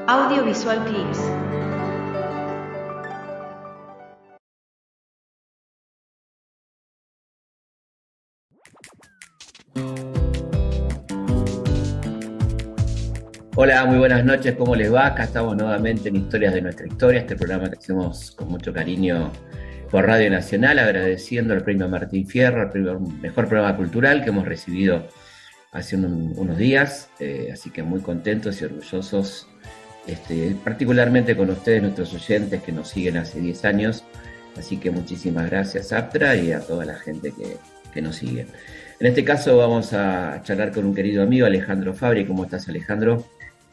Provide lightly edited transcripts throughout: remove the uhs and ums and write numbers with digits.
Audiovisual Clips. Hola, muy buenas noches, ¿cómo les va? Acá estamos nuevamente en Historias de nuestra historia, este programa que hacemos con mucho cariño por Radio Nacional, agradeciendo el premio Martín Fierro, el mejor programa cultural que hemos recibido hace unos días, así que muy contentos y orgullosos, particularmente con ustedes, nuestros oyentes que nos siguen hace 10 años, así que muchísimas gracias Aptra y a toda la gente que nos sigue. En este caso vamos a charlar con un querido amigo, Alejandro Fabri. ¿Cómo estás, Alejandro?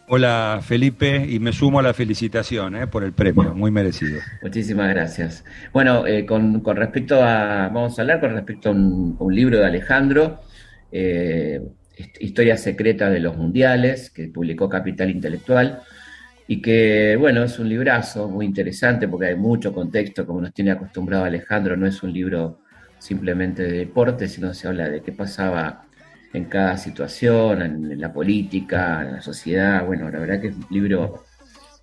Hola Felipe, y me sumo a la felicitación por el premio, muy merecido. Muchísimas gracias. Bueno, con respecto vamos a hablar con respecto a un libro de Alejandro, eh, Historia secreta de los mundiales, que publicó Capital Intelectual, y que, bueno, es un librazo muy interesante porque hay mucho contexto, como nos tiene acostumbrado Alejandro. No es un libro simplemente de deporte, sino se habla de qué pasaba en cada situación, en la política, en la sociedad. Bueno, la verdad que es un libro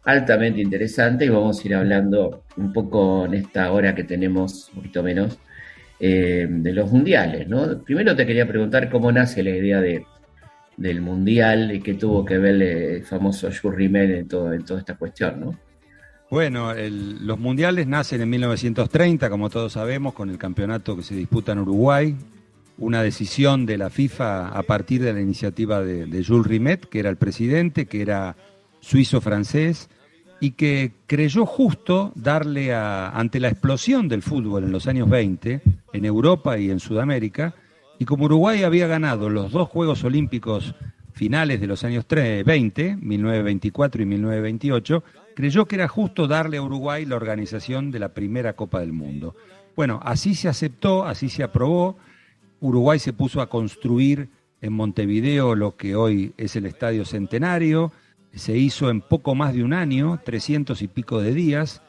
altamente interesante y vamos a ir hablando un poco en esta hora que tenemos, un poquito menos, de los mundiales, ¿no? Primero te quería preguntar cómo nace la idea del mundial y qué tuvo que ver el famoso Jules Rimet en toda esta cuestión, ¿no? Bueno, los mundiales nacen en 1930, como todos sabemos, con el campeonato que se disputa en Uruguay, una decisión de la FIFA a partir de la iniciativa de Jules Rimet, que era el presidente, que era suizo-francés, y que creyó justo darle ante la explosión del fútbol en los años 20, en Europa y en Sudamérica, y como Uruguay había ganado los dos Juegos Olímpicos finales de los años 20, 1924 y 1928, creyó que era justo darle a Uruguay la organización de la primera Copa del Mundo. Bueno, así se aceptó, así se aprobó. Uruguay se puso a construir en Montevideo lo que hoy es el Estadio Centenario. Se hizo en poco más de un año, 300 y pico de días.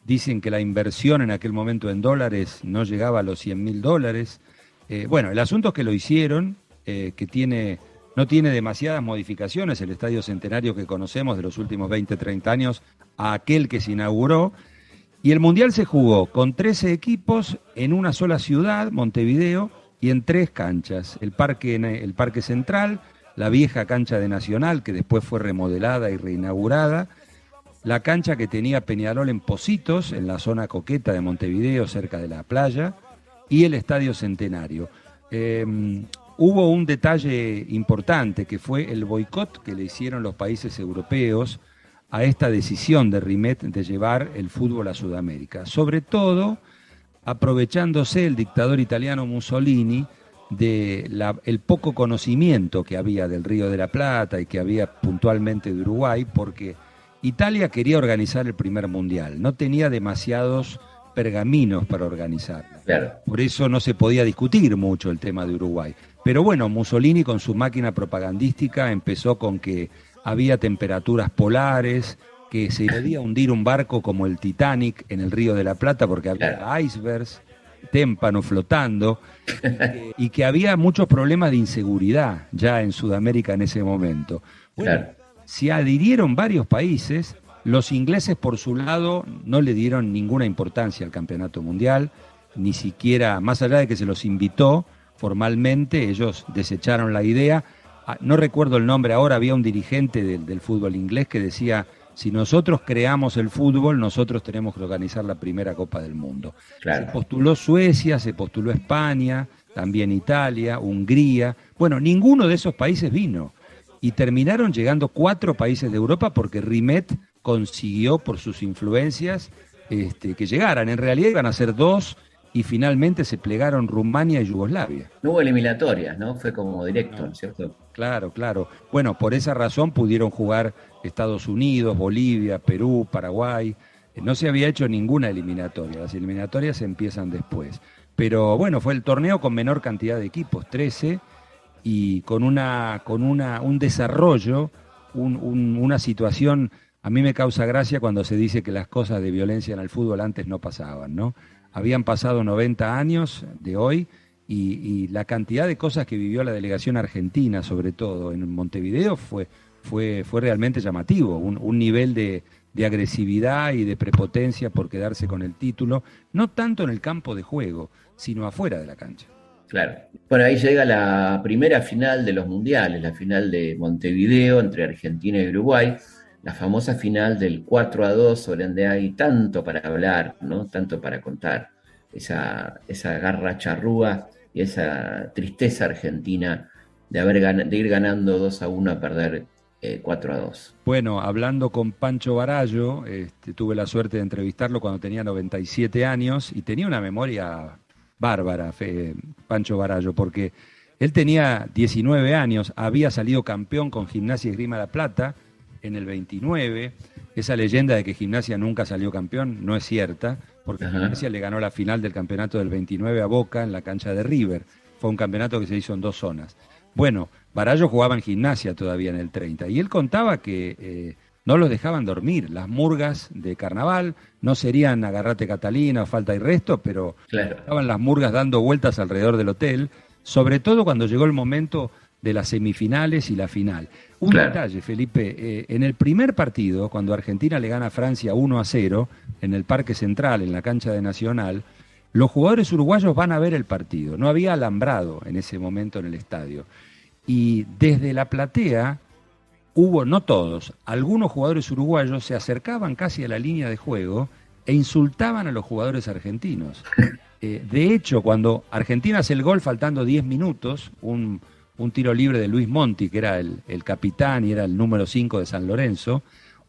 Dicen que la inversión en aquel momento en dólares no llegaba a los $100.000. Bueno, el asunto es que lo hicieron, no tiene demasiadas modificaciones el Estadio Centenario que conocemos de los últimos 20, 30 años a aquel que se inauguró. Y el Mundial se jugó con 13 equipos en una sola ciudad, Montevideo, y en 3 canchas. El Parque Central, la vieja cancha de Nacional, que después fue remodelada y reinaugurada, la cancha que tenía Peñarol en Pocitos, en la zona coqueta de Montevideo, cerca de la playa, y el Estadio Centenario. Hubo un detalle importante que fue el boicot que le hicieron los países europeos a esta decisión de Rimet de llevar el fútbol a Sudamérica, sobre todo aprovechándose el dictador italiano Mussolini el poco conocimiento que había del Río de la Plata y que había puntualmente de Uruguay, porque Italia quería organizar el primer mundial, no tenía demasiados pergaminos para organizarlo. Claro. Por eso no se podía discutir mucho el tema de Uruguay. Pero bueno, Mussolini con su máquina propagandística empezó con que había temperaturas polares, que se podía hundir un barco como el Titanic en el Río de la Plata porque había icebergs, témpano flotando, y que había muchos problemas de inseguridad ya en Sudamérica en ese momento. Bueno, Claro. se adhirieron varios países. Los ingleses, por su lado, no le dieron ninguna importancia al campeonato mundial, ni siquiera, más allá de que se los invitó formalmente, ellos desecharon la idea. No recuerdo el nombre ahora, había un dirigente del fútbol inglés que decía: si nosotros creamos el fútbol, nosotros tenemos que organizar la primera Copa del Mundo. Claro. Se postuló Suecia, se postuló España, también Italia, Hungría. Bueno, ninguno de esos países vino. Y terminaron llegando 4 países de Europa porque Rimet consiguió por sus influencias que llegaran. En realidad iban a ser 2 y finalmente se plegaron Rumania y Yugoslavia. No hubo eliminatorias, ¿no? Fue como directo, ¿no No. es cierto? Claro, claro. Bueno, por esa razón pudieron jugar Estados Unidos, Bolivia, Perú, Paraguay. No se había hecho ninguna eliminatoria. Las eliminatorias empiezan después. Pero bueno, fue el torneo con menor cantidad de equipos, 13, y con un desarrollo, una situación. A mí me causa gracia cuando se dice que las cosas de violencia en el fútbol antes no pasaban, ¿no? Habían pasado 90 años de hoy y la cantidad de cosas que vivió la delegación argentina, sobre todo en Montevideo, fue realmente llamativo, un nivel de agresividad y de prepotencia por quedarse con el título, no tanto en el campo de juego, sino afuera de la cancha. Claro. Bueno, ahí llega la primera final de los mundiales, la final de Montevideo entre Argentina y Uruguay, la famosa final del 4-2 sobre donde hay tanto para hablar, ¿no? Tanto para contar. Esa garra charrúa y esa tristeza argentina de ir ganando 2-1 a perder 4-2. Bueno, hablando con Pancho Barallo, tuve la suerte de entrevistarlo cuando tenía 97 años y tenía una memoria bárbara, Pancho Barallo, porque él tenía 19 años, había salido campeón con Gimnasia y Esgrima La Plata en el 29. Esa leyenda de que Gimnasia nunca salió campeón no es cierta, porque Ajá. Gimnasia le ganó la final del campeonato del 29 a Boca en la cancha de River. Fue un campeonato que se hizo en 2 zonas. Bueno, Barallo jugaba en Gimnasia todavía en el 30 y él contaba que no los dejaban dormir. Las murgas de carnaval no serían Agarrate Catalina o Falta y Resto, pero Claro. estaban las murgas dando vueltas alrededor del hotel, sobre todo cuando llegó el momento de las semifinales y la final. Un Claro. detalle, Felipe, en el primer partido, cuando Argentina le gana a Francia 1-0 en el Parque Central, en la cancha de Nacional, los jugadores uruguayos van a ver el partido. No había alambrado en ese momento en el estadio. Y desde la platea hubo, no todos, algunos jugadores uruguayos se acercaban casi a la línea de juego e insultaban a los jugadores argentinos. De hecho, cuando Argentina hace el gol faltando 10 minutos, un tiro libre de Luis Monti, que era el capitán y era el número 5 de San Lorenzo,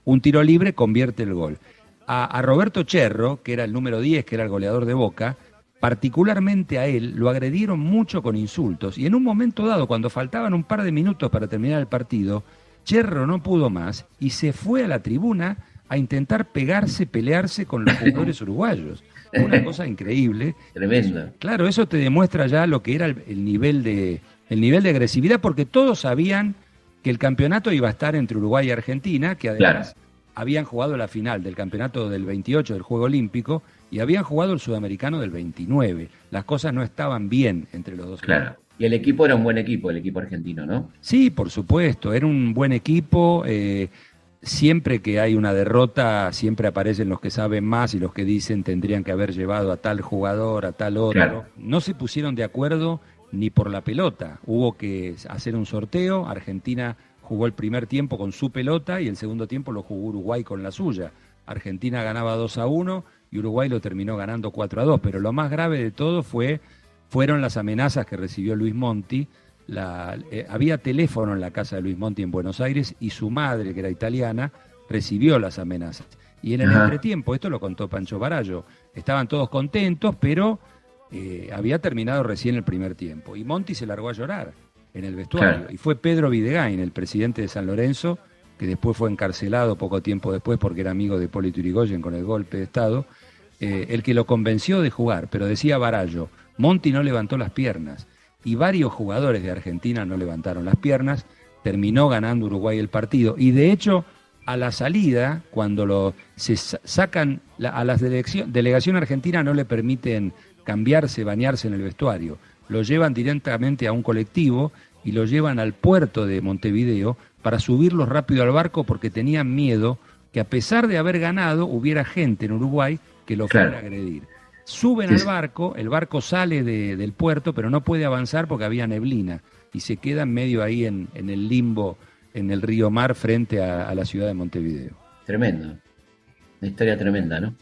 un tiro libre convierte el gol. A Roberto Cherro, que era el número 10, que era el goleador de Boca, particularmente a él, lo agredieron mucho con insultos. Y en un momento dado, cuando faltaban un par de minutos para terminar el partido, Cherro no pudo más y se fue a la tribuna a intentar pelearse con los jugadores uruguayos. Una cosa increíble. Tremendo. Claro, eso te demuestra ya lo que era el nivel de agresividad, porque todos sabían que el campeonato iba a estar entre Uruguay y Argentina, que además Claro. habían jugado la final del campeonato del 28 del Juego Olímpico y habían jugado el sudamericano del 29. Las cosas no estaban bien entre los dos. Claro. Y el equipo era un buen equipo, el equipo argentino, ¿no? Sí, por supuesto, era un buen equipo. Siempre que hay una derrota, siempre aparecen los que saben más y los que dicen tendrían que haber llevado a tal jugador, a tal otro. Claro. No se pusieron de acuerdo ni por la pelota. Hubo que hacer un sorteo. Argentina jugó el primer tiempo con su pelota y el segundo tiempo lo jugó Uruguay con la suya. Argentina ganaba 2-1 y Uruguay lo terminó ganando 4-2. Pero lo más grave de todo fueron las amenazas que recibió Luis Monti. Había teléfono en la casa de Luis Monti en Buenos Aires y su madre, que era italiana, recibió las amenazas. Y en el Ajá. entretiempo, esto lo contó Pancho Barallo, estaban todos contentos, pero había terminado recién el primer tiempo. Y Monti se largó a llorar en el vestuario. Claro. Y fue Pedro Videgain, el presidente de San Lorenzo, que después fue encarcelado poco tiempo después porque era amigo de Hipólito Yrigoyen con el golpe de Estado, el que lo convenció de jugar. Pero decía Barallo, Monti no levantó las piernas. Y varios jugadores de Argentina no levantaron las piernas, terminó ganando Uruguay el partido. Y de hecho, a la salida, cuando se sacan, a la delegación argentina no le permiten cambiarse, bañarse en el vestuario. Lo llevan directamente a un colectivo y lo llevan al puerto de Montevideo para subirlos rápido al barco porque tenían miedo que a pesar de haber ganado, hubiera gente en Uruguay que lo fuera a agredir. Suben al barco, el barco sale del puerto, pero no puede avanzar porque había neblina y se queda medio ahí en el limbo, en el río Mar, frente a la ciudad de Montevideo. Tremendo. Una historia tremenda, ¿no?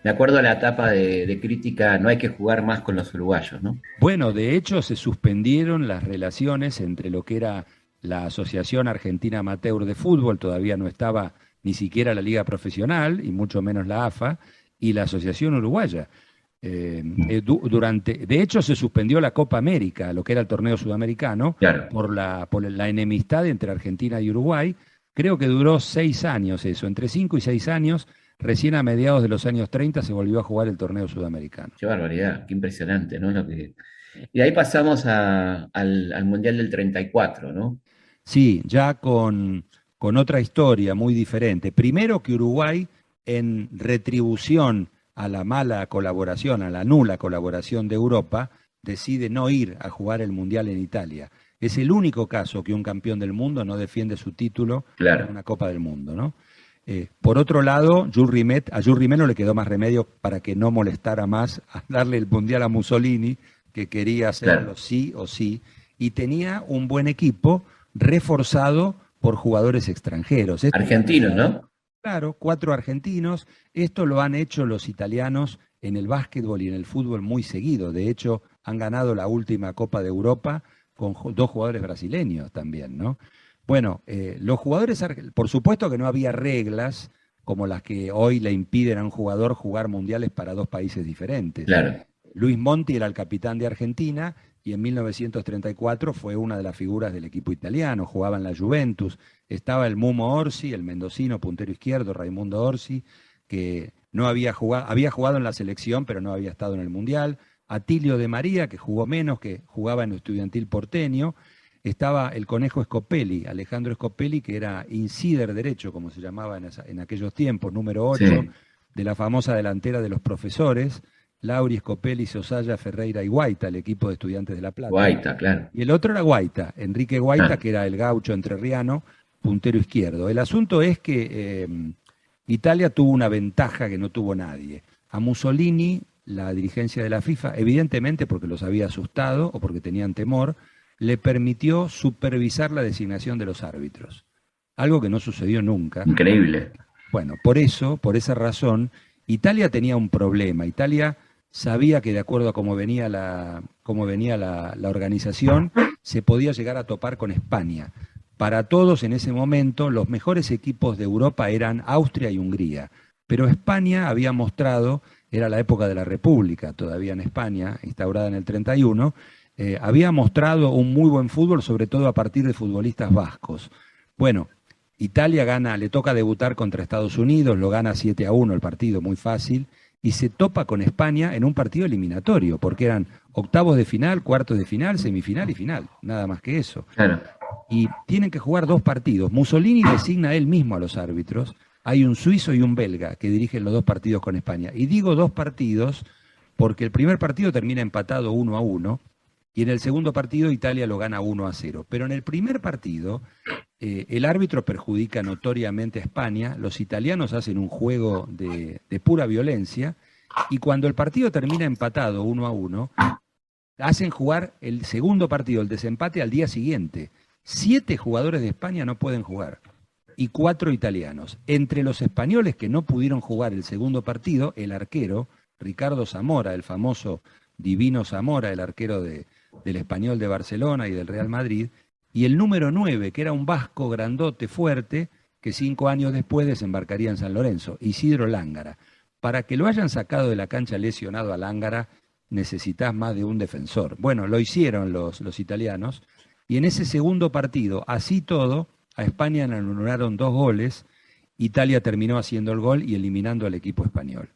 De acuerdo a la etapa de crítica, no hay que jugar más con los uruguayos, ¿no? Bueno, de hecho se suspendieron las relaciones entre lo que era la Asociación Argentina Amateur de Fútbol, todavía no estaba ni siquiera la Liga Profesional y mucho menos la AFA, y la Asociación Uruguaya. De hecho, se suspendió la Copa América, lo que era el torneo sudamericano, Claro. por la enemistad entre Argentina y Uruguay. Creo que duró 6 años eso, entre 5 y 6 años. Recién a mediados de los años 30 se volvió a jugar el torneo sudamericano. Qué barbaridad, qué impresionante, ¿no? Y de ahí pasamos al Mundial del 34, ¿no? Sí, ya con otra historia muy diferente. Primero que Uruguay, en retribución a la mala colaboración, a la nula colaboración de Europa, decide no ir a jugar el Mundial en Italia. Es el único caso que un campeón del mundo no defiende su título en una Copa del Mundo, ¿no? Por otro lado, a Jules Rimet no le quedó más remedio para que no molestara más a darle el Mundial a Mussolini, que quería hacerlo sí o sí, y tenía un buen equipo reforzado por jugadores extranjeros. Argentinos, ¿no? Claro, 4 argentinos. Esto lo han hecho los italianos en el básquetbol y en el fútbol muy seguido. De hecho, han ganado la última Copa de Europa con 2 jugadores brasileños también, ¿no? Bueno, los jugadores, por supuesto que no había reglas como las que hoy le impiden a un jugador jugar mundiales para 2 países diferentes. Claro. Luis Monti era el capitán de Argentina y en 1934 fue una de las figuras del equipo italiano, jugaba en la Juventus. Estaba el Mumo Orsi, el mendocino, puntero izquierdo, Raimundo Orsi, que no había jugado en la selección, pero no había estado en el Mundial. Atilio de María, que jugó menos, que jugaba en el Estudiantil porteño. Estaba el Conejo Scopelli, Alejandro Scopelli, que era insider derecho, como se llamaba en aquellos tiempos, número 8, de la famosa delantera de los profesores, Lauri, Scopelli, Sosaya, Ferreira y Guaita, el equipo de Estudiantes de La Plata. Guaita, claro. Y el otro era Guaita, Enrique Guaita, que era el gaucho entrerriano, puntero izquierdo. El asunto es que Italia tuvo una ventaja que no tuvo nadie. A Mussolini, la dirigencia de la FIFA, evidentemente porque los había asustado o porque tenían temor, le permitió supervisar la designación de los árbitros. Algo que no sucedió nunca. Increíble. Bueno, por esa razón, Italia tenía un problema. Italia sabía que de acuerdo a cómo venía la organización, se podía llegar a topar con España. Para todos en ese momento, los mejores equipos de Europa eran Austria y Hungría. Pero España había mostrado, era la época de la República, todavía en España, instaurada en el 31, había mostrado un muy buen fútbol, sobre todo a partir de futbolistas vascos. Bueno, Italia gana, le toca debutar contra Estados Unidos, lo gana 7-1 el partido, muy fácil, y se topa con España en un partido eliminatorio, porque eran octavos de final, cuartos de final, semifinal y final, nada más que eso. Claro. Y tienen que jugar 2 partidos. Mussolini designa él mismo a los árbitros. Hay un suizo y un belga que dirigen los 2 partidos con España. Y digo 2 partidos porque el primer partido termina empatado 1-1 y en el segundo partido Italia lo gana 1-0. Pero en el primer partido el árbitro perjudica notoriamente a España, los italianos hacen un juego de pura violencia y cuando el partido termina empatado 1-1, hacen jugar el segundo partido, el desempate, al día siguiente. 7 jugadores de España no pueden jugar y 4 italianos. Entre los españoles que no pudieron jugar el segundo partido, el arquero, Ricardo Zamora, el famoso Divino Zamora, el arquero del Español de Barcelona y del Real Madrid, y el número 9, que era un vasco grandote, fuerte, que 5 años después desembarcaría en San Lorenzo, Isidro Lángara. Para que lo hayan sacado de la cancha lesionado a Lángara, necesitas más de un defensor. Bueno, lo hicieron los italianos, y en ese segundo partido, así todo, a España le anularon 2 goles, Italia terminó haciendo el gol y eliminando al equipo español.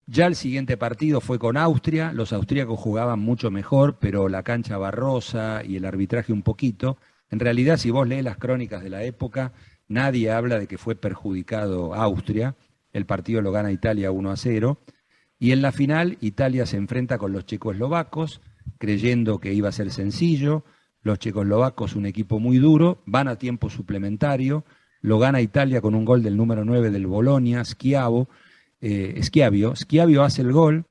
Ya el siguiente partido fue con Austria, los austríacos jugaban mucho mejor, pero la cancha barrosa y el arbitraje un poquito. En realidad, si vos lees las crónicas de la época, nadie habla de que fue perjudicado Austria, el partido lo gana Italia 1-0, y en la final Italia se enfrenta con los checoslovacos, creyendo que iba a ser sencillo. Los checoslovacos, un equipo muy duro, van a tiempo suplementario, lo gana Italia con un gol del número 9 del Bolonia, Schiavio hace el gol,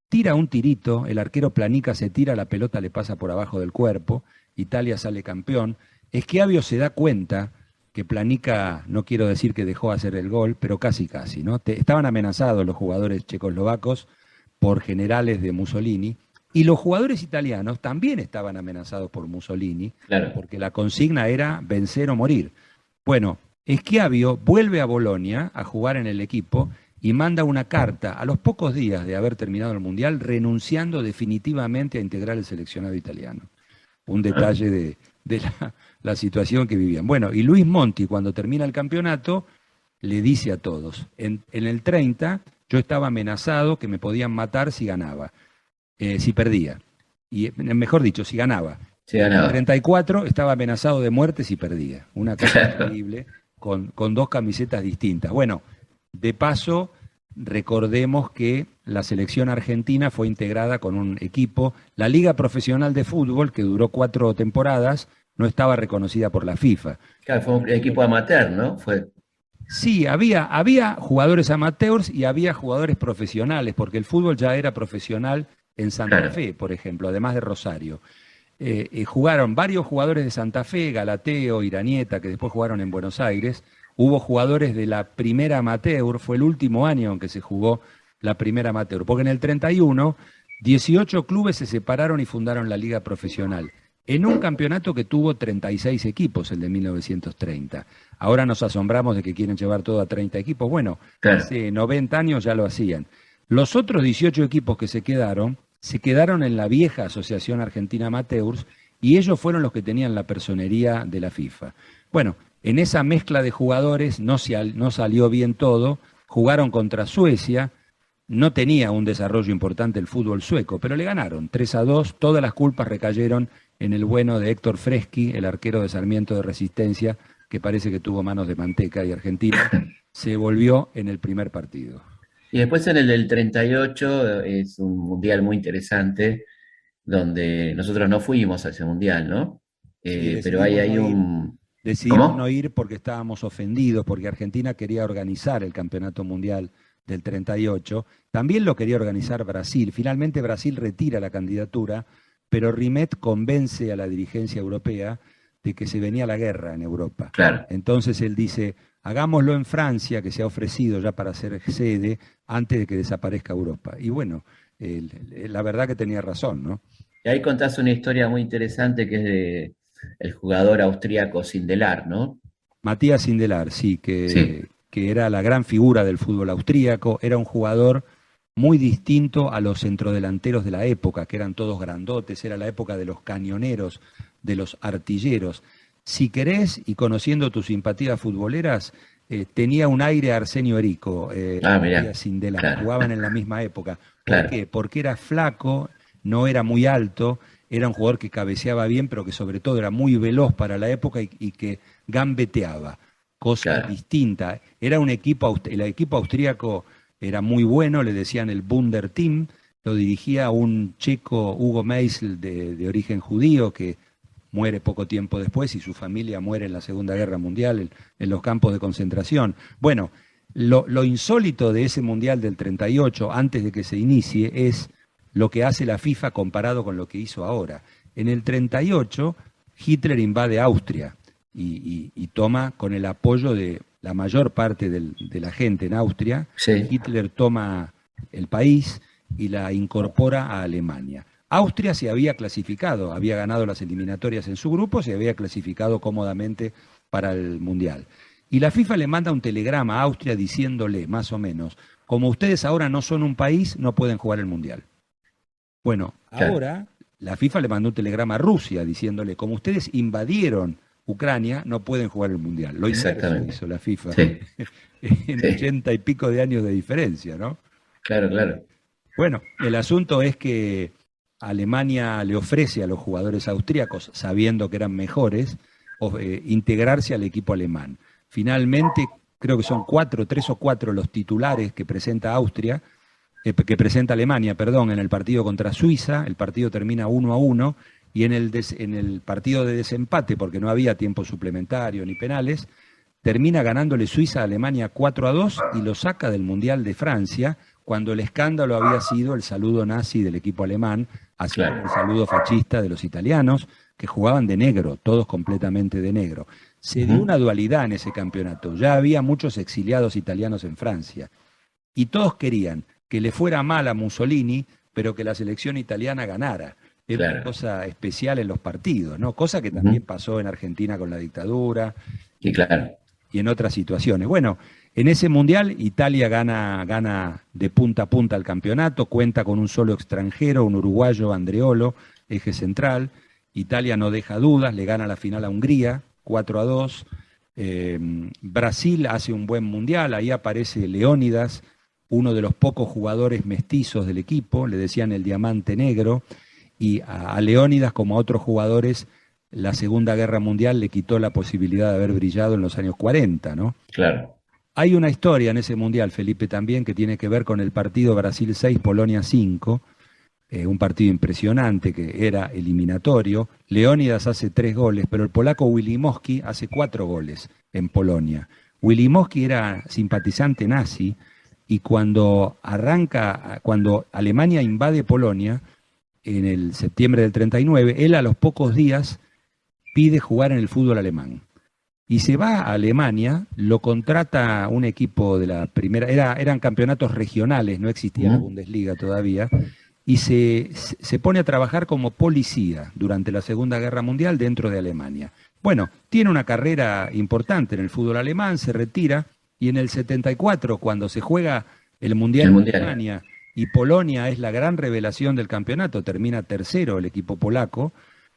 tira un tirito, el arquero Planica se tira, la pelota le pasa por abajo del cuerpo, Italia sale campeón. Schiavio se da cuenta que Planica, no quiero decir que dejó hacer el gol, pero casi, ¿no? Estaban amenazados los jugadores checoslovacos por generales de Mussolini, y los jugadores italianos también estaban amenazados por Mussolini, claro, porque la consigna era vencer o morir. Bueno, Schiavio vuelve a Bolonia a jugar en el equipo y manda una carta a los pocos días de haber terminado el Mundial renunciando definitivamente a integrar el seleccionado italiano. Un detalle de la situación que vivían. Bueno, y Luis Monti, cuando termina el campeonato, le dice a todos, en el 30 yo estaba amenazado que me podían matar si ganaba, si perdía. Y mejor dicho, si ganaba. Sí, ganaba. En el 34 estaba amenazado de muerte si perdía. Una cosa increíble, con 2 camisetas distintas. Bueno, de paso, recordemos que la selección argentina fue integrada con un equipo. La Liga Profesional de Fútbol, que duró 4 temporadas, no estaba reconocida por la FIFA. Claro, fue un equipo amateur, ¿no? Fue, Sí, había jugadores amateurs y había jugadores profesionales, porque el fútbol ya era profesional en Santa claro, Fe, por ejemplo, además de Rosario. Jugaron varios jugadores de Santa Fe, Galateo, Iranieta, que después jugaron en Buenos Aires. Hubo jugadores de la primera amateur, fue el último año en que se jugó la primera amateur, porque en el 31, 18 clubes se separaron y fundaron la liga profesional, en un campeonato que tuvo 36 equipos, el de 1930. Ahora nos asombramos de que quieren llevar todo a 30 equipos. Bueno, claro. hace 90 años ya lo hacían. Los otros 18 equipos que se quedaron en la vieja Asociación Argentina Amateurs y ellos fueron los que tenían la personería de la FIFA. Bueno, en esa mezcla de jugadores no salió bien todo, jugaron contra Suecia, no tenía un desarrollo importante el fútbol sueco, pero le ganaron 3-2, todas las culpas recayeron en el bueno de Héctor Freschi, el arquero de Sarmiento de Resistencia, que parece que tuvo manos de manteca y Argentina se volvió en el primer partido. Y después en el del 38 es un mundial muy interesante, donde nosotros no fuimos a ese mundial, ¿no? Sí, Pero hay decidimos ahí no ir. un... Decidimos no ¿Cómo? ir porque estábamos ofendidos, porque Argentina quería organizar el Campeonato Mundial del 38. También lo quería organizar Brasil. Finalmente Brasil retira la candidatura, pero Rimet convence a la dirigencia europea de que se venía la guerra en Europa. Claro. Entonces él dice, hagámoslo en Francia, que se ha ofrecido ya para ser sede, antes de que desaparezca Europa. Y bueno, la verdad que tenía razón, ¿no? Y ahí contás una historia muy interesante que es de el jugador austríaco Sindelar, ¿no? Matías Sindelar, sí, Sí, que era la gran figura del fútbol austríaco, era un jugador muy distinto a los centrodelanteros de la época, que eran todos grandotes, era la época de los cañoneros, de los artilleros. Si querés, y conociendo tus simpatías futboleras, tenía un aire a Arsenio Erico, ah, mirá, Matías Sindelar, claro, jugaban en la misma época. ¿Por claro, qué? Porque era flaco, no era muy alto, era un jugador que cabeceaba bien, pero que sobre todo era muy veloz para la época y que gambeteaba, cosa claro, distinta. Era un equipo, el equipo austríaco era muy bueno, le decían el Wunder Team, lo dirigía un checo, Hugo Meisel, de origen judío, que muere poco tiempo después y su familia muere en la Segunda Guerra Mundial en los campos de concentración. Bueno, lo insólito de ese Mundial del 38, antes de que se inicie, es lo que hace la FIFA comparado con lo que hizo ahora. En el 38, Hitler invade Austria y toma con el apoyo de la mayor parte de la gente en Austria, sí, Hitler toma el país y la incorpora a Alemania. Austria se había clasificado, había ganado las eliminatorias en su grupo, se había clasificado cómodamente para el Mundial. Y la FIFA le manda un telegrama a Austria diciéndole, más o menos, como ustedes ahora no son un país, no pueden jugar el Mundial. Bueno, claro, ahora la FIFA le mandó un telegrama a Rusia diciéndole, como ustedes invadieron Ucrania, no pueden jugar el Mundial. Lo inverso exactamente. hizo la FIFA Sí, en sí, 80 y pico de años de diferencia, ¿no? claro, claro, Bueno, el asunto es que Alemania le ofrece a los jugadores austríacos, sabiendo que eran mejores, integrarse al equipo alemán. Finalmente, creo que son 3 o 4 los titulares que presenta Austria, que presenta Alemania, perdón, en el partido contra Suiza. El partido termina 1-1 y en el partido de desempate, porque no había tiempo suplementario ni penales, termina ganándole Suiza a Alemania 4-2 y lo saca del Mundial de Francia, cuando el escándalo había sido el saludo nazi del equipo alemán, así como el claro. saludo fascista de los italianos, que jugaban de negro, todos completamente de negro. Se dio Ujú, una dualidad en ese campeonato. Ya había muchos exiliados italianos en Francia y todos querían que le fuera mal a Mussolini, pero que la selección italiana ganara. Era una claro. cosa especial en los partidos, ¿no? Cosa que también Ujú, pasó en Argentina con la dictadura y claro, y en otras situaciones. Bueno, en ese mundial Italia gana de punta a punta el campeonato, cuenta con un solo extranjero, un uruguayo, Andreolo, eje central. Italia no deja dudas, le gana la final a Hungría, 4-2. Brasil hace un buen mundial, ahí aparece Leónidas, uno de los pocos jugadores mestizos del equipo, le decían el diamante negro, y a Leónidas, como a otros jugadores, la Segunda Guerra Mundial le quitó la posibilidad de haber brillado en los años 40, ¿no? claro. Hay una historia en ese mundial, Felipe, también que tiene que ver con el partido Brasil 6, Polonia 5, un partido impresionante que era eliminatorio. Leónidas hace 3 goles, pero el polaco Wilimowski hace 4 goles en Polonia. Wilimowski era simpatizante nazi y cuando Alemania invade Polonia, en el septiembre del 39, él a los pocos días pide jugar en el fútbol alemán. Y se va a Alemania, lo contrata un equipo de la primera, eran campeonatos regionales, no existía la Bundesliga todavía, y se pone a trabajar como policía durante la Segunda Guerra Mundial dentro de Alemania. Bueno, tiene una carrera importante en el fútbol alemán, se retira, y en el 74, cuando se juega el Mundial en Alemania, y Polonia es la gran revelación del campeonato, termina tercero el equipo polaco,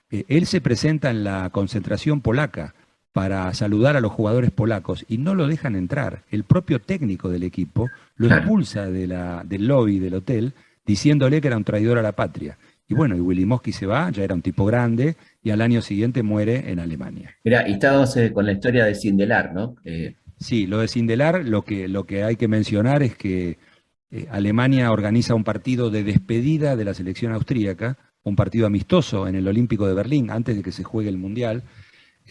él se presenta en la concentración polaca para saludar a los jugadores polacos y no lo dejan entrar. El propio técnico del equipo lo expulsa del lobby del hotel diciéndole que era un traidor a la patria. Y bueno, y Wilimowski se va, ya era un tipo grande, y al año siguiente muere en Alemania. Mira, y estábamos con la historia de Sindelar, ¿no? Sí, lo de Sindelar, lo que hay que mencionar es que Alemania organiza un partido de despedida de la selección austríaca, un partido amistoso en el Olímpico de Berlín, antes de que se juegue el Mundial.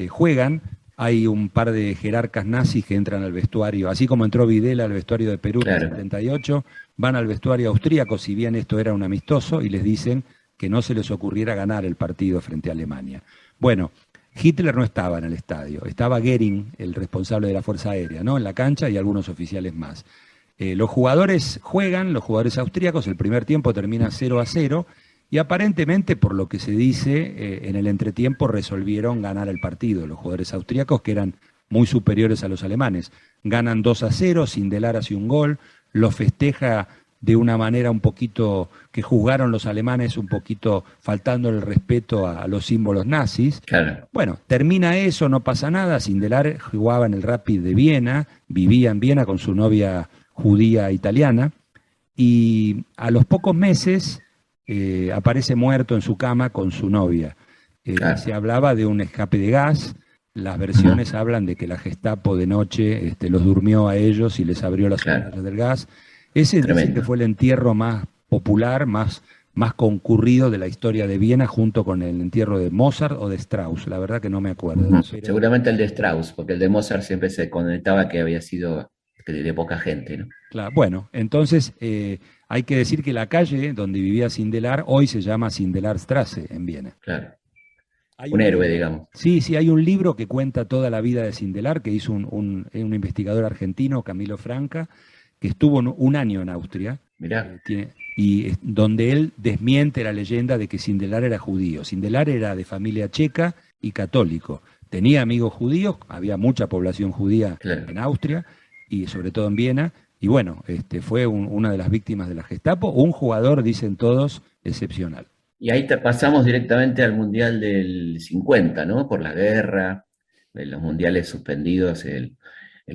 Juegan, hay un par de jerarcas nazis que entran al vestuario, así como entró Videla al vestuario de Perú en el 78, van al vestuario austríaco, si bien esto era un amistoso, y les dicen que no se les ocurriera ganar el partido frente a Alemania. Bueno, Hitler no estaba en el estadio, estaba Goering, el responsable de la Fuerza Aérea, ¿no? En la cancha y algunos oficiales más. Los jugadores juegan, los jugadores austríacos, el primer tiempo termina 0-0, y aparentemente, por lo que se dice, en el entretiempo resolvieron ganar el partido. Los jugadores austríacos, que eran muy superiores a los alemanes, ganan 2-0, Sindelar hace un gol, lo festeja de una manera un poquito que juzgaron los alemanes, un poquito faltando el respeto a los símbolos nazis. Claro. Bueno, termina eso, no pasa nada. Sindelar jugaba en el Rapid de Viena, vivía en Viena con su novia judía italiana, y a los pocos meses aparece muerto en su cama con su novia. Se hablaba de un escape de gas, las versiones hablan de que la Gestapo de noche los durmió a ellos y les abrió las hornallas del gas. Ese dicen que fue el entierro más popular, más concurrido de la historia de Viena, junto con el entierro de Mozart o de Strauss. La verdad que no me acuerdo. Pero... seguramente el de Strauss, porque el de Mozart siempre se conectaba que había sido de poca gente, ¿no? Claro, bueno, entonces hay que decir que la calle donde vivía Sindelar hoy se llama Sindelarstraße en Viena. Claro. Un héroe, digamos. Sí, sí, hay un libro que cuenta toda la vida de Sindelar, que hizo un investigador argentino, Camilo Franca, que estuvo un año en Austria. Mirá. Donde él desmiente la leyenda de que Sindelar era judío. Sindelar era de familia checa y católico. Tenía amigos judíos, había mucha población judía en Austria, y sobre todo en Viena, y bueno, fue una de las víctimas de la Gestapo, un jugador, dicen todos, excepcional. Y ahí pasamos directamente al Mundial del 50, ¿no? Por la guerra, los mundiales suspendidos, el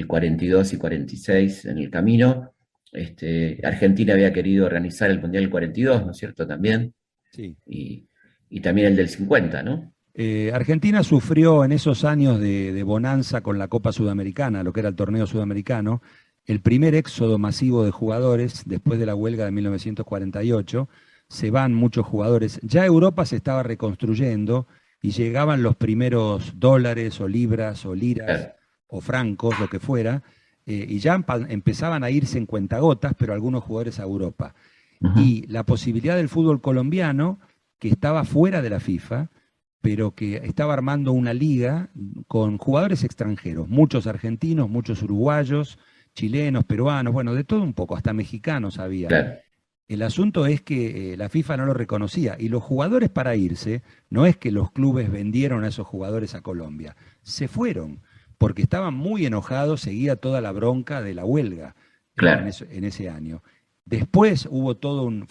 42 y 46 en el camino. Argentina había querido organizar el Mundial del 42, ¿no es cierto? También. Sí. Y también el del 50, ¿no? Argentina sufrió en esos años de bonanza con la Copa Sudamericana, lo que era el torneo sudamericano, el primer éxodo masivo de jugadores después de la huelga de 1948. Se van muchos jugadores. Ya Europa se estaba reconstruyendo y llegaban los primeros dólares o libras o liras o francos, lo que fuera, y ya empezaban a irse en cuentagotas, pero algunos jugadores a Europa. Y la posibilidad del fútbol colombiano, que estaba fuera de la FIFA, pero que estaba armando una liga con jugadores extranjeros, muchos argentinos, muchos uruguayos, chilenos, peruanos, bueno, de todo un poco, hasta mexicanos había. Claro. El asunto es que la FIFA no lo reconocía, y los jugadores, para irse, no es que los clubes vendieron a esos jugadores a Colombia, se fueron, porque estaban muy enojados, seguía toda la bronca de la huelga en ese año. Después hubo todo un...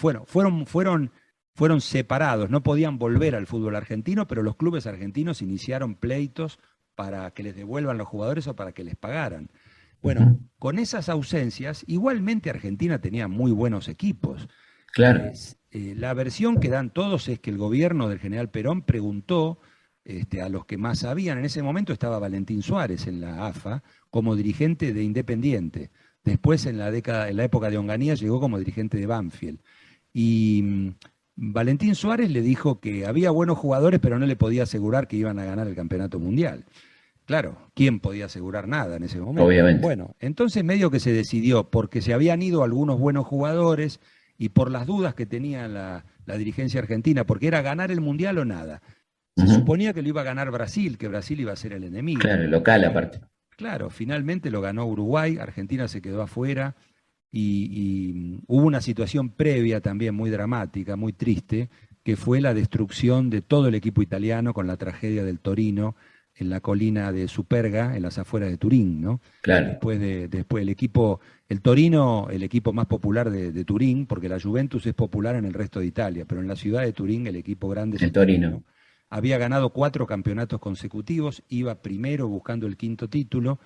Fueron separados, no podían volver al fútbol argentino, pero los clubes argentinos iniciaron pleitos para que les devuelvan los jugadores o para que les pagaran. Bueno, con esas ausencias, igualmente Argentina tenía muy buenos equipos. Claro. La versión que dan todos es que el gobierno del general Perón preguntó a los que más sabían. En ese momento estaba Valentín Suárez en la AFA como dirigente de Independiente. Después, en la época de Onganía, llegó como dirigente de Banfield. Y Valentín Suárez le dijo que había buenos jugadores, pero no le podía asegurar que iban a ganar el campeonato mundial. Claro, ¿quién podía asegurar nada en ese momento? Obviamente. Bueno, entonces medio que se decidió, porque se habían ido algunos buenos jugadores y por las dudas que tenía la dirigencia argentina, porque era ganar el mundial o nada. Se suponía que lo iba a ganar Brasil, que Brasil iba a ser el enemigo. Claro, local aparte. Claro, finalmente lo ganó Uruguay, Argentina se quedó afuera y hubo una situación previa también muy dramática, muy triste, que fue la destrucción de todo el equipo italiano con la tragedia del Torino en la colina de Superga, en las afueras de Turín, ¿no? Claro. Después el Torino, el equipo más popular de Turín, porque la Juventus es popular en el resto de Italia, pero en la ciudad de Turín el equipo grande es el Torino. Había ganado 4 campeonatos consecutivos, iba primero buscando el 5.º título,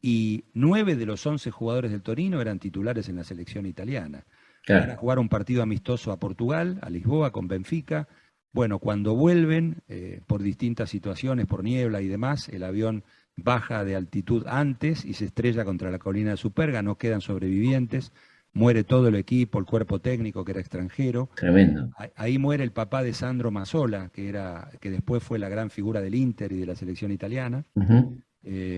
y 9 de los 11 jugadores del Torino eran titulares en la selección italiana. Claro. Van a jugar un partido amistoso a Portugal, a Lisboa, con Benfica. Bueno, cuando vuelven, por distintas situaciones, por niebla y demás, el avión baja de altitud antes y se estrella contra la colina de Superga, no quedan sobrevivientes, muere todo el equipo, el cuerpo técnico que era extranjero. Tremendo. Ahí muere el papá de Sandro Mazzola, que después fue la gran figura del Inter y de la selección italiana.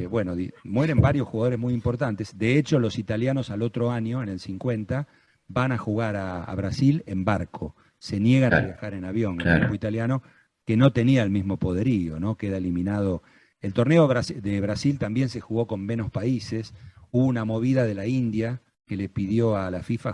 Bueno, mueren varios jugadores muy importantes. De hecho, los italianos al otro año, en el 50, van a jugar a Brasil en barco. Se niegan a viajar en avión. El equipo italiano, que no tenía el mismo poderío, ¿no? Queda eliminado. El torneo de Brasil también se jugó con menos países. Hubo una movida de la India que le pidió a la FIFA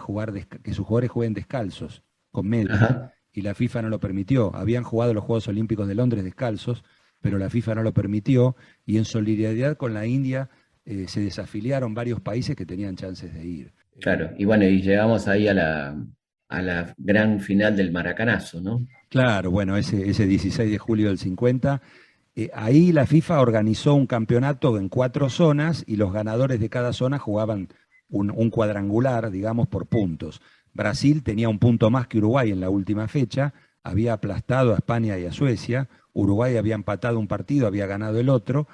que sus jugadores jueguen descalzos, con medias, y la FIFA no lo permitió. Habían jugado los Juegos Olímpicos de Londres descalzos, pero la FIFA no lo permitió, y en solidaridad con la India se desafiliaron varios países que tenían chances de ir. Claro, y bueno, y llegamos ahí a la gran final del Maracanazo, ¿no? Claro, bueno, ese 16 de julio del 50, ahí la FIFA organizó un campeonato en 4 zonas, y los ganadores de cada zona jugaban un cuadrangular, digamos, por puntos. Brasil tenía un punto más que Uruguay en la última fecha, había aplastado a España y a Suecia. Uruguay había empatado un partido, había ganado el otro,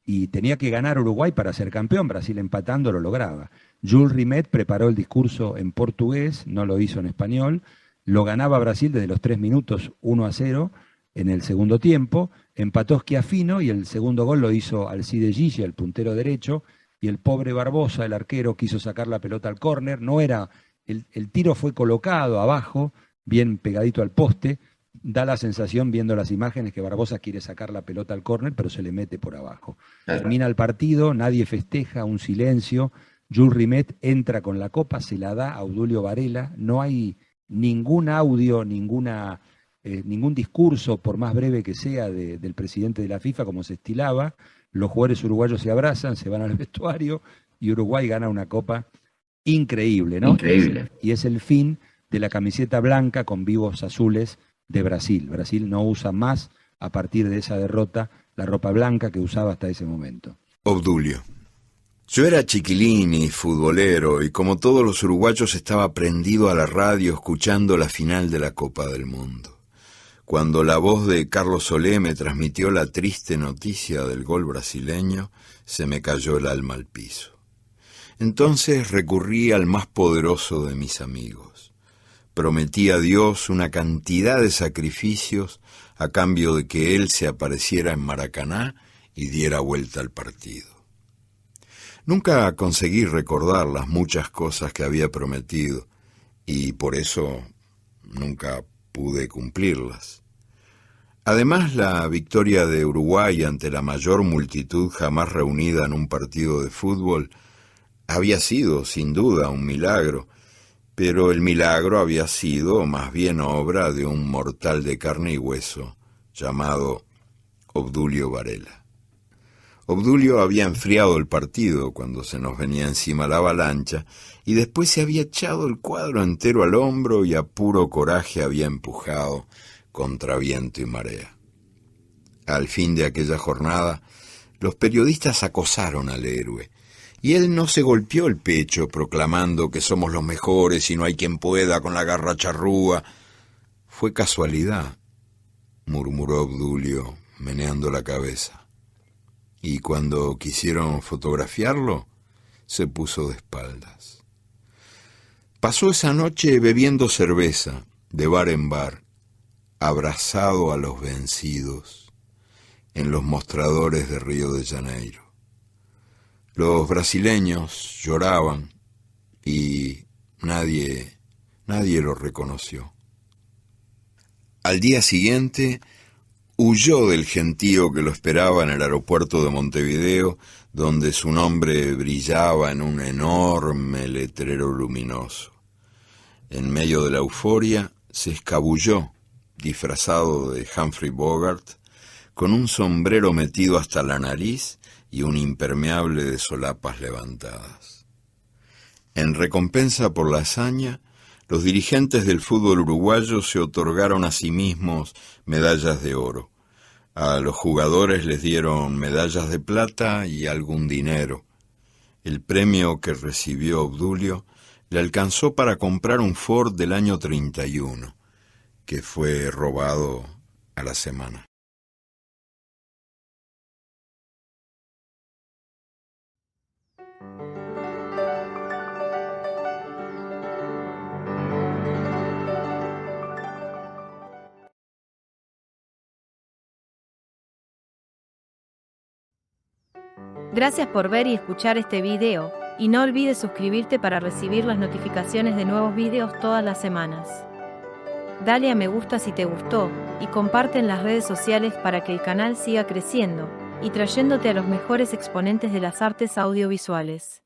y tenía que ganar Uruguay para ser campeón. Brasil empatando lo lograba. Jules Rimet preparó el discurso en portugués, no lo hizo en español. Lo ganaba Brasil desde los 3 minutos, 1-0 en el segundo tiempo. Empató Schiaffino y el segundo gol lo hizo Alcide Gigi, el puntero derecho, y el pobre Barbosa, el arquero, quiso sacar la pelota al córner. No era, el tiro fue colocado abajo, bien pegadito al poste. Da la sensación, viendo las imágenes, que Barbosa quiere sacar la pelota al córner, pero se le mete por abajo. Termina el partido, nadie festeja, un silencio. Jules Rimet entra con la copa, se la da a Obdulio Varela. No hay ningún audio, ningún discurso, por más breve que sea, del presidente de la FIFA, como se estilaba. Los jugadores uruguayos se abrazan, se van al vestuario, y Uruguay gana una copa increíble, ¿no? Increíble. Y es el fin de la camiseta blanca con vivos azules de Brasil. Brasil no usa más, a partir de esa derrota, la ropa blanca que usaba hasta ese momento. Obdulio. Yo era chiquilín y futbolero, y como todos los uruguayos estaba prendido a la radio escuchando la final de la Copa del Mundo. Cuando la voz de Carlos Solé me transmitió la triste noticia del gol brasileño, se me cayó el alma al piso. Entonces recurrí al más poderoso de mis amigos. Prometí a Dios una cantidad de sacrificios a cambio de que él se apareciera en Maracaná y diera vuelta al partido. Nunca conseguí recordar las muchas cosas que había prometido, y por eso nunca pude cumplirlas. Además, la victoria de Uruguay ante la mayor multitud jamás reunida en un partido de fútbol había sido, sin duda, un milagro, pero el milagro había sido más bien obra de un mortal de carne y hueso llamado Obdulio Varela. Obdulio había enfriado el partido cuando se nos venía encima la avalancha, y después se había echado el cuadro entero al hombro y a puro coraje había empujado contra viento y marea. Al fin de aquella jornada, los periodistas acosaron al héroe, y él no se golpeó el pecho proclamando que somos los mejores y no hay quien pueda con la garra charrúa. Fue casualidad, murmuró Obdulio, meneando la cabeza. Y cuando quisieron fotografiarlo, se puso de espaldas. Pasó esa noche bebiendo cerveza, de bar en bar, abrazado a los vencidos, en los mostradores de Río de Janeiro. Los brasileños lloraban y nadie lo reconoció. Al día siguiente, huyó del gentío que lo esperaba en el aeropuerto de Montevideo, donde su nombre brillaba en un enorme letrero luminoso. En medio de la euforia, se escabulló, disfrazado de Humphrey Bogart, con un sombrero metido hasta la nariz y un impermeable de solapas levantadas. En recompensa por la hazaña, los dirigentes del fútbol uruguayo se otorgaron a sí mismos medallas de oro. A los jugadores les dieron medallas de plata y algún dinero. El premio que recibió Obdulio le alcanzó para comprar un Ford del año 31, que fue robado a la semana. Gracias por ver y escuchar este video, y no olvides suscribirte para recibir las notificaciones de nuevos videos todas las semanas. Dale a me gusta si te gustó, y comparte en las redes sociales para que el canal siga creciendo, y trayéndote a los mejores exponentes de las artes audiovisuales.